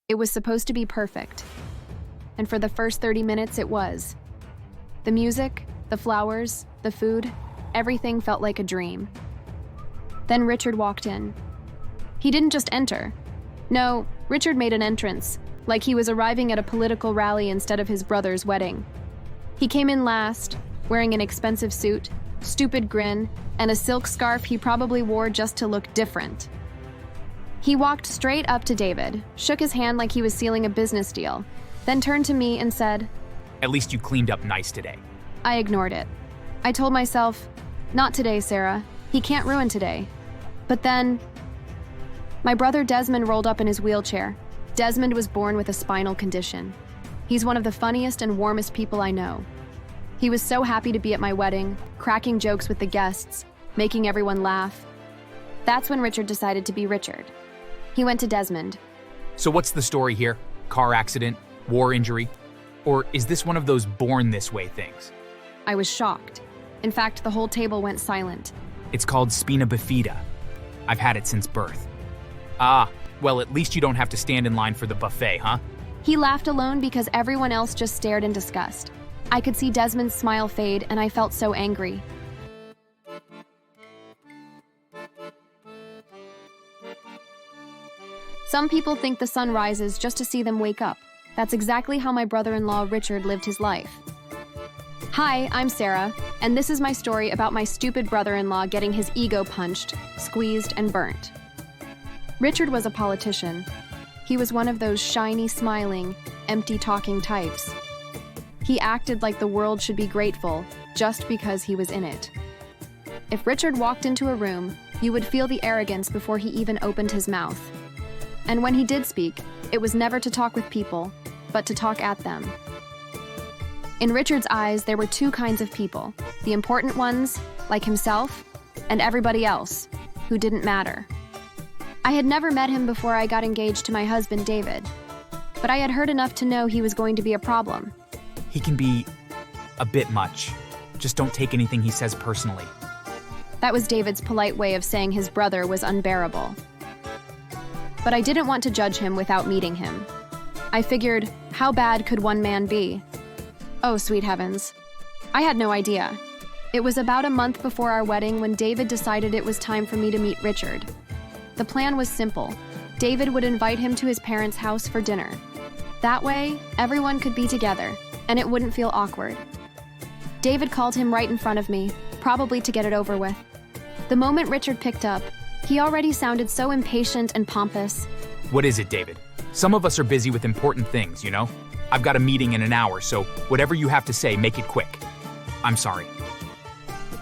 It was supposed to be perfect. And for the first 30 minutes, it was. The music, the flowers, the food, everything felt like a dream. Then Richard walked in. He didn't just enter. No, Richard made an entrance, like he was arriving at a political rally instead of his brother's wedding. He came in last, wearing an expensive suit, stupid grin, and a silk scarf he probably wore just to look different. He walked straight up to David, shook his hand like he was sealing a business deal, then turned to me and said, "At least you cleaned up nice today." I ignored it. I told myself, "Not today, Sarah. He can't ruin today." But then, my brother Desmond rolled up in his wheelchair. Desmond was born with a spinal condition. He's one of the funniest and warmest people I know. He was so happy to be at my wedding, cracking jokes with the guests, making everyone laugh. That's when Richard decided to be Richard. He went to Desmond. "So what's the story here? Car accident? War injury? Or is this one of those born this way things?" I was shocked. In fact, the whole table went silent. "It's called spina bifida. I've had it since birth." "Ah, well, at least you don't have to stand in line for the buffet, huh?" He laughed alone because everyone else just stared in disgust. I could see Desmond's smile fade, and I felt so angry. Some people think the sun rises just to see them wake up. That's exactly how my brother-in-law Richard lived his life. Hi, I'm Sarah, and this is my story about my stupid brother-in-law getting his ego punched, squeezed, and burnt. Richard was a politician. He was one of those shiny, smiling, empty-talking types. He acted like the world should be grateful just because he was in it. If Richard walked into a room, you would feel the arrogance before he even opened his mouth. And when he did speak, it was never to talk with people, but to talk at them. In Richard's eyes, there were two kinds of people: the important ones, like himself, and everybody else, who didn't matter. I had never met him before I got engaged to my husband, David, but I had heard enough to know he was going to be a problem. "He can be a bit much. Just don't take anything he says personally." That was David's polite way of saying his brother was unbearable. But I didn't want to judge him without meeting him. I figured, how bad could one man be? Oh, sweet heavens. I had no idea. It was about a month before our wedding when David decided it was time for me to meet Richard. The plan was simple. David would invite him to his parents' house for dinner. That way, everyone could be together, and it wouldn't feel awkward. David called him right in front of me, probably to get it over with. The moment Richard picked up, he already sounded so impatient and pompous. "What is it, David? Some of us are busy with important things, you know? I've got a meeting in an hour, so whatever you have to say, make it quick." "I'm sorry.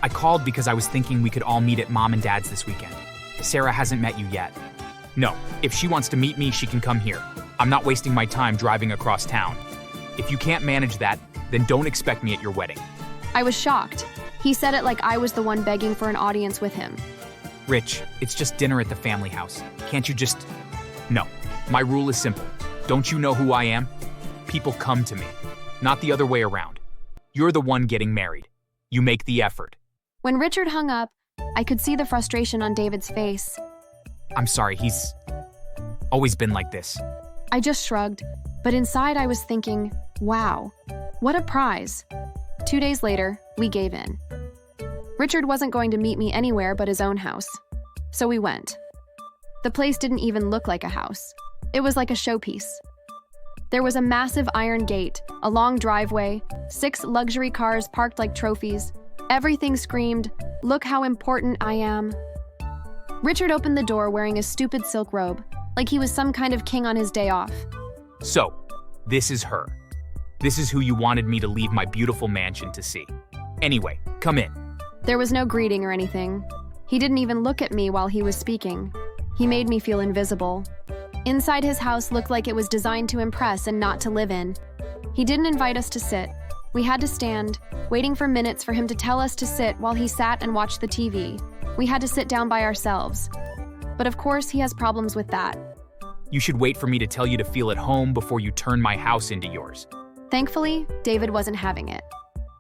I called because I was thinking we could all meet at Mom and Dad's this weekend. Sarah hasn't met you yet." "No, if she wants to meet me, she can come here. I'm not wasting my time driving across town. If you can't manage that, then don't expect me at your wedding." I was shocked. He said it like I was the one begging for an audience with him. "Rich, it's just dinner at the family house. Can't you just..." "No, my rule is simple. Don't you know who I am? People come to me, not the other way around. You're the one getting married. You make the effort." When Richard hung up, I could see the frustration on David's face. "I'm sorry, he's always been like this." I just shrugged, but inside I was thinking, wow, what a prize. 2 days later, we gave in. Richard wasn't going to meet me anywhere but his own house, so we went. The place didn't even look like a house. It was like a showpiece. There was a massive iron gate, a long driveway, 6 luxury cars parked like trophies. Everything screamed, "Look how important I am." Richard opened the door wearing a stupid silk robe, like he was some kind of king on his day off. "So, this is her. This is who you wanted me to leave my beautiful mansion to see. Anyway, come in." There was no greeting or anything. He didn't even look at me while he was speaking. He made me feel invisible. Inside his house looked like it was designed to impress and not to live in. He didn't invite us to sit. We had to stand, waiting for minutes for him to tell us to sit while he sat and watched the TV. We had to sit down by ourselves. But of course, he has problems with that. "You should wait for me to tell you to feel at home before you turn my house into yours." Thankfully, David wasn't having it.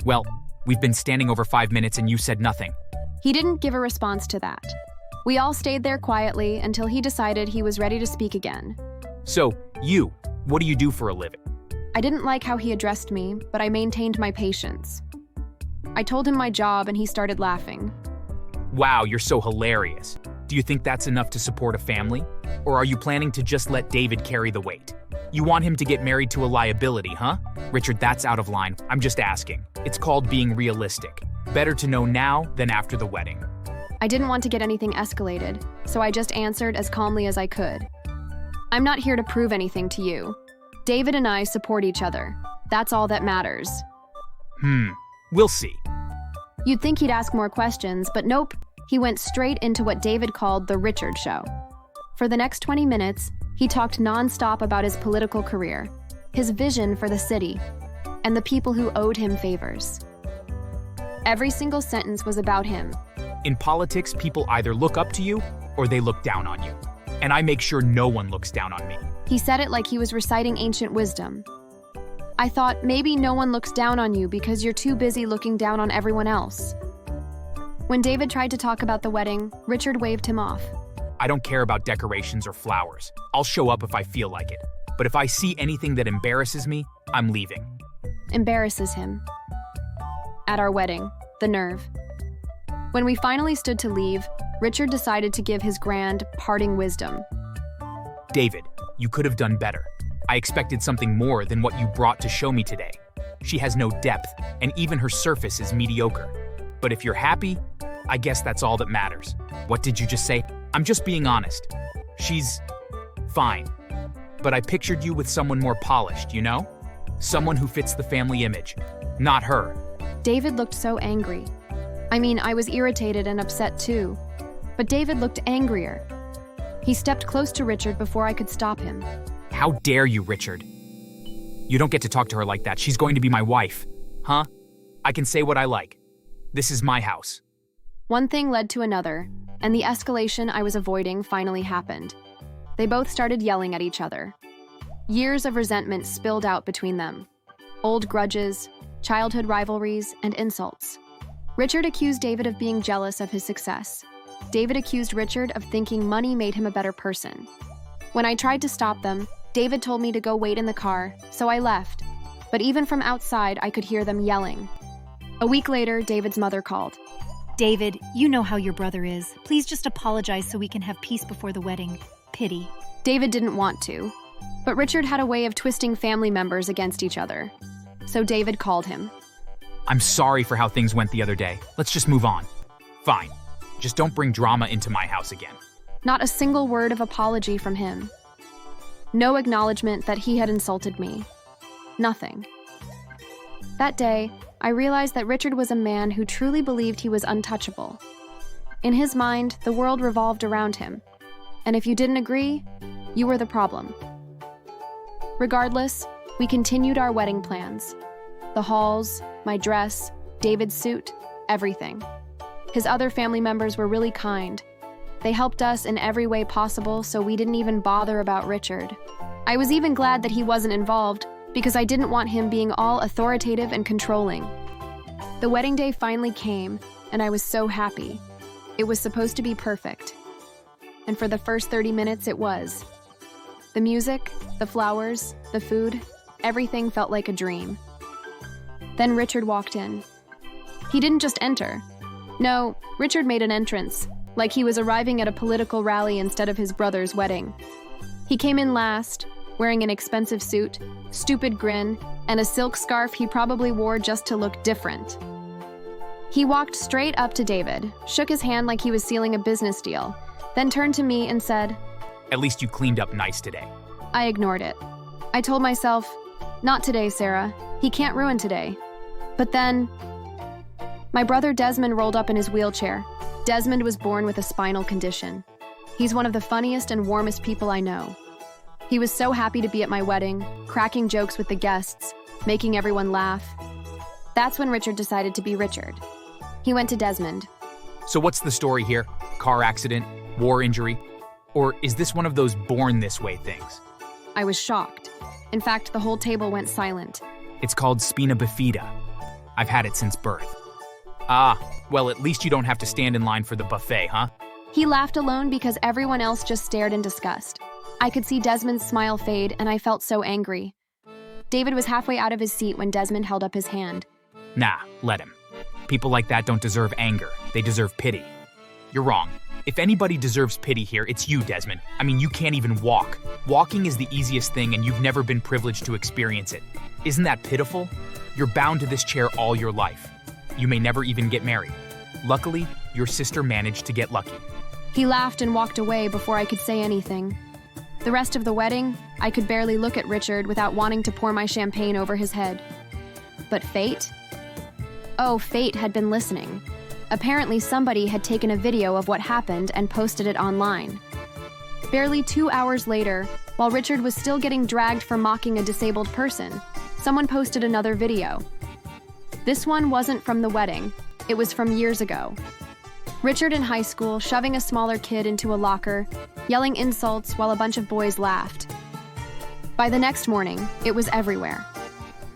"Well, we've been standing over 5 minutes and you said nothing." He didn't give a response to that. We all stayed there quietly until he decided he was ready to speak again. So, what do you do for a living? I didn't like how he addressed me, but I maintained my patience. I told him my job and he started laughing. Wow, you're so hilarious. Do you think that's enough to support a family? Or are you planning to just let David carry the weight? You want him to get married to a liability, huh? Richard, that's out of line. I'm just asking. It's called being realistic. Better to know now than after the wedding. I didn't want to get anything escalated, so I just answered as calmly as I could. I'm not here to prove anything to you. David and I support each other. That's all that matters. We'll see. You'd think he'd ask more questions, but nope. He went straight into what David called the Richard Show. For the next 20 minutes, he talked nonstop about his political career, his vision for the city, and the people who owed him favors. Every single sentence was about him. In politics, people either look up to you or they look down on you. And I make sure no one looks down on me. He said it like he was reciting ancient wisdom. I thought maybe no one looks down on you because you're too busy looking down on everyone else. When David tried to talk about the wedding, Richard waved him off. I don't care about decorations or flowers. I'll show up if I feel like it. But if I see anything that embarrasses me, I'm leaving. Embarrasses him. At our wedding, the nerve. When we finally stood to leave, Richard decided to give his grand parting wisdom. David, you could have done better. I expected something more than what you brought to show me today. She has no depth, and even her surface is mediocre. But if you're happy, I guess that's all that matters. What did you just say? I'm just being honest. She's fine. But I pictured you with someone more polished, you know? Someone who fits the family image. Not her. David looked so angry. I mean, I was irritated and upset too. But David looked angrier. He stepped close to Richard before I could stop him. How dare you, Richard? You don't get to talk to her like that. She's going to be my wife. Huh? I can say what I like. This is my house. One thing led to another, and the escalation I was avoiding finally happened. They both started yelling at each other. Years of resentment spilled out between them. Old grudges, childhood rivalries, and insults. Richard accused David of being jealous of his success. David accused Richard of thinking money made him a better person. When I tried to stop them, David told me to go wait in the car, so I left. But even from outside, I could hear them yelling. A week later, David's mother called. David, you know how your brother is. Please just apologize so we can have peace before the wedding. Pity. David didn't want to, but Richard had a way of twisting family members against each other. So David called him. I'm sorry for how things went the other day. Let's just move on. Fine. Just don't bring drama into my house again. Not a single word of apology from him. No acknowledgement that he had insulted me. Nothing. That day, I realized that Richard was a man who truly believed he was untouchable. In his mind, the world revolved around him. And if you didn't agree, you were the problem. Regardless, we continued our wedding plans. The halls, my dress, David's suit, everything. His other family members were really kind. They helped us in every way possible, so we didn't even bother about Richard. I was even glad that he wasn't involved, because I didn't want him being all authoritative and controlling. The wedding day finally came, and I was so happy. It was supposed to be perfect. And for the first 30 minutes, it was. The music, the flowers, the food, everything felt like a dream. Then Richard walked in. He didn't just enter. No, Richard made an entrance, like he was arriving at a political rally instead of his brother's wedding. He came in last, wearing an expensive suit, stupid grin, and a silk scarf he probably wore just to look different. He walked straight up to David, shook his hand like he was sealing a business deal, then turned to me and said, At least you cleaned up nice today. I ignored it. I told myself, not today, Sarah. He can't ruin today. But then, my brother Desmond rolled up in his wheelchair. Desmond was born with a spinal condition. He's one of the funniest and warmest people I know. He was so happy to be at my wedding, cracking jokes with the guests, making everyone laugh. That's when Richard decided to be Richard. He went to Desmond. So what's the story here? Car accident? War injury? Or is this one of those born this way things? I was shocked. In fact, the whole table went silent. It's called spina bifida. I've had it since birth. Ah, well, at least you don't have to stand in line for the buffet, huh? He laughed alone because everyone else just stared in disgust. I could see Desmond's smile fade, and I felt so angry. David was halfway out of his seat when Desmond held up his hand. Nah, let him. People like that don't deserve anger. They deserve pity. You're wrong. If anybody deserves pity here, it's you, Desmond. I mean, you can't even walk. Walking is the easiest thing, and you've never been privileged to experience it. Isn't that pitiful? You're bound to this chair all your life. You may never even get married. Luckily, your sister managed to get lucky. He laughed and walked away before I could say anything. The rest of the wedding, I could barely look at Richard without wanting to pour my champagne over his head. But fate? Oh, fate had been listening. Apparently somebody had taken a video of what happened and posted it online. Barely 2 hours later, while Richard was still getting dragged for mocking a disabled person, someone posted another video. This one wasn't from the wedding. It was from years ago. Richard in high school, shoving a smaller kid into a locker, yelling insults while a bunch of boys laughed. By the next morning, it was everywhere.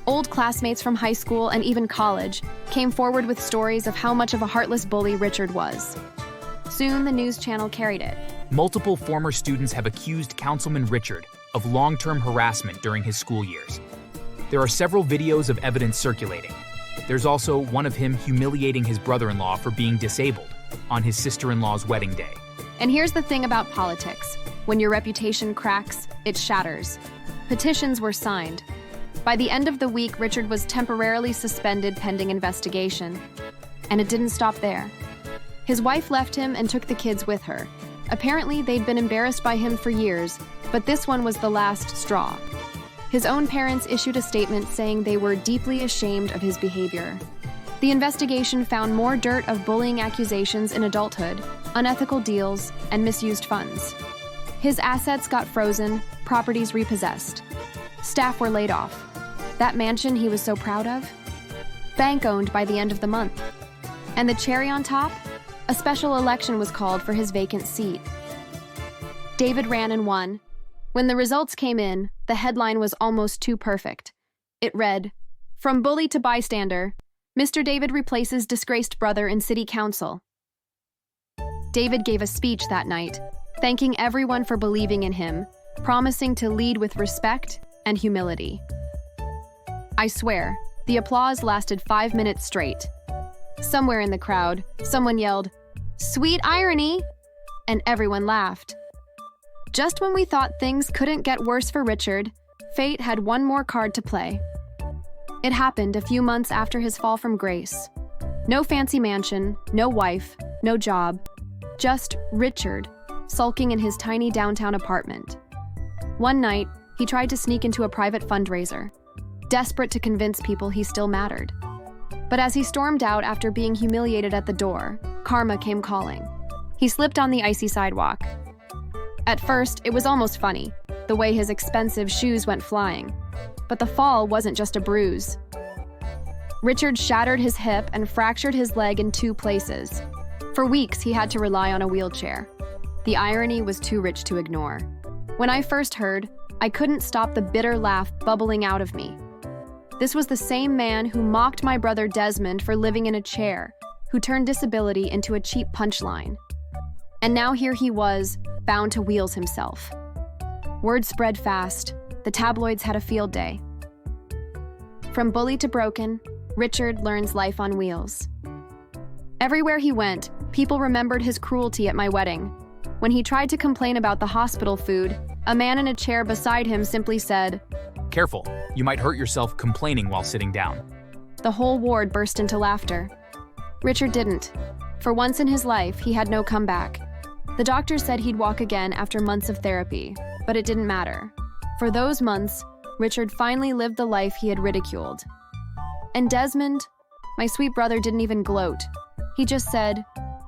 Old classmates from high school and even college came forward with stories of how much of a heartless bully Richard was. Soon, the news channel carried it. Multiple former students have accused Councilman Richard of long-term harassment during his school years. There are several videos of evidence circulating. There's also one of him humiliating his brother-in-law for being disabled on his sister-in-law's wedding day. And here's the thing about politics. When your reputation cracks, it shatters. Petitions were signed. By the end of the week, Richard was temporarily suspended pending investigation. And it didn't stop there. His wife left him and took the kids with her. Apparently, they'd been embarrassed by him for years, but this one was the last straw. His own parents issued a statement saying they were deeply ashamed of his behavior. The investigation found more dirt of bullying accusations in adulthood, unethical deals, and misused funds. His assets got frozen, properties repossessed. Staff were laid off. That mansion he was so proud of? Bank-owned by the end of the month. And the cherry on top? A special election was called for his vacant seat. David ran and won. When the results came in, the headline was almost too perfect. It read, "From bully to bystander, Mr. David replaces disgraced brother in city council." David gave a speech that night, thanking everyone for believing in him, promising to lead with respect and humility. I swear, the applause lasted 5 minutes straight. Somewhere in the crowd, someone yelled, "Sweet irony!" and everyone laughed. Just when we thought things couldn't get worse for Richard, fate had one more card to play. It happened a few months after his fall from grace. No fancy mansion, no wife, no job. Just Richard, sulking in his tiny downtown apartment. One night, he tried to sneak into a private fundraiser, desperate to convince people he still mattered. But as he stormed out after being humiliated at the door, karma came calling. He slipped on the icy sidewalk. At first, it was almost funny, the way his expensive shoes went flying. But the fall wasn't just a bruise. Richard shattered his hip and fractured his leg in 2 places. For weeks, he had to rely on a wheelchair. The irony was too rich to ignore. When I first heard, I couldn't stop the bitter laugh bubbling out of me. This was the same man who mocked my brother Desmond for living in a chair, who turned disability into a cheap punchline. And now here he was, bound to wheels himself. Word spread fast. The tabloids had a field day. From bully to broken, Richard learns life on wheels. Everywhere he went, people remembered his cruelty at my wedding. When he tried to complain about the hospital food, a man in a chair beside him simply said, Careful, you might hurt yourself complaining while sitting down. The whole ward burst into laughter. Richard didn't. For once in his life, he had no comeback. The doctor said he'd walk again after months of therapy, but it didn't matter. For those months, Richard finally lived the life he had ridiculed. And Desmond, my sweet brother, didn't even gloat. He just said,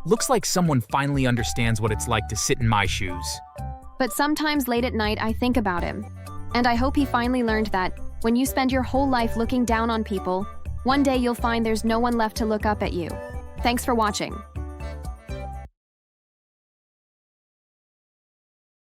Looks like someone finally understands what it's like to sit in my shoes. But sometimes late at night, I think about him. And I hope he finally learned that when you spend your whole life looking down on people, one day you'll find there's no one left to look up at you. Thanks for watching.